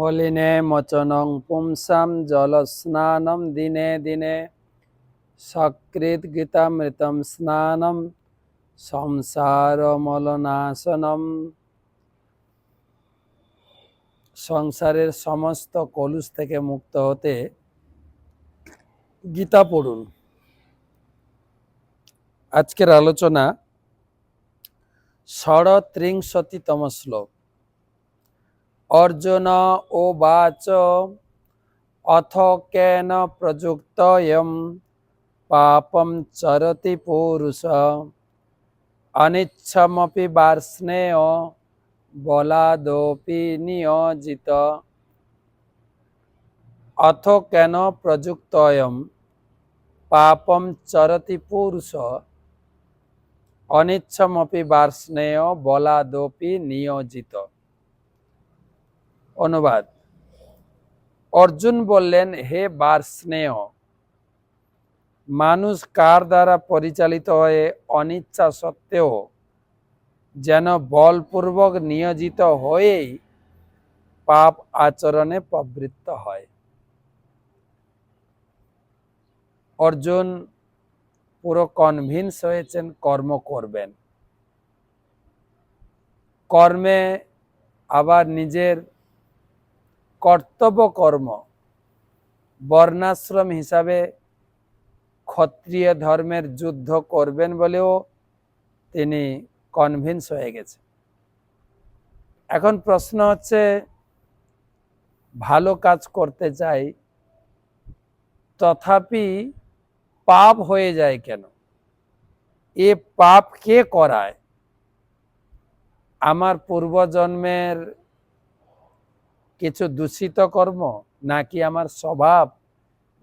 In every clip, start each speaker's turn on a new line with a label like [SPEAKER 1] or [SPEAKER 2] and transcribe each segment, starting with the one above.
[SPEAKER 1] মলিনে মোচনং পুংসাম জলস্নানম দিনে দিনে সকৃত গীতামৃতম স্নানম সংসার মলনাশনম। সংসারের সমস্ত কলুষ থেকে মুক্ত হতে গীতা পড়ুন। আজকের আলোচনা ৩৬তম শ্লোক। অর্জুন উবাচ অথ কেন প্রযুক্তয়ং পাপম চরতি পুরুষ অনিচ্ছমপি বার্ষ্ণেয় বলাদপি নিয়োজিত। অথ কেন প্রযুক্তয়ং পাপম চরতি পুরুষ অনিচ্ছমপি বার্ষ্ণেয় বলাদপি নিয়োজিত। অনুবাদ: অর্জুন বললেন, হে বার্ষ্ণেয়, মানুষ কার দ্বারা পরিচালিত হয়ে অনিচ্ছা সত্ত্বেও যেন বলপূর্বক নিয়োজিত হয়েই পাপ আচরণে প্রবৃত্ত হয়। অর্জুন পুরো কনভিন্স হয়েছেন কর্ম করবেন। কর্মে আবার নিজের কর্তব্য কর্ম বর্ণাশ্রম হিসাবে ক্ষত্রিয় ধর্মের যুদ্ধ করবেন বলেও তিনি কনভিন্স হয়ে গেছে। এখন প্রশ্ন হচ্ছে, ভালো কাজ করতে চাই তথাপি পাপ হয়ে যায় কেন? এ পাপ কে করায়? আমার পূর্বজন্মের কিছু দূষিত কর্ম, নাকি আমার স্বভাব,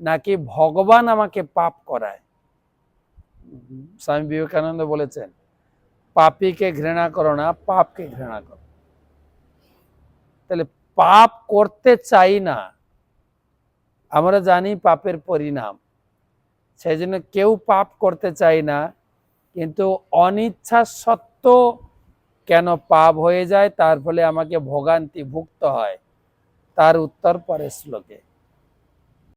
[SPEAKER 1] নাকি ভগবান আমাকে পাপ করায়? স্বামী বিবেকানন্দ বলেছেন, পাপীকে ঘৃণা করো না, পাপকে ঘৃণা করো। তাহলে পাপ করতে চাই না, আমরা জানি পাপের পরিণাম, সেই জন্য কেউ পাপ করতে চাই না, কিন্তু অনিচ্ছা সত্ত্বেও কেন পাপ হয়ে যায়, তার ফলে আমাকে ভোগান্তি ভুগতে হয়। তার উত্তর পরের শ্লোকে।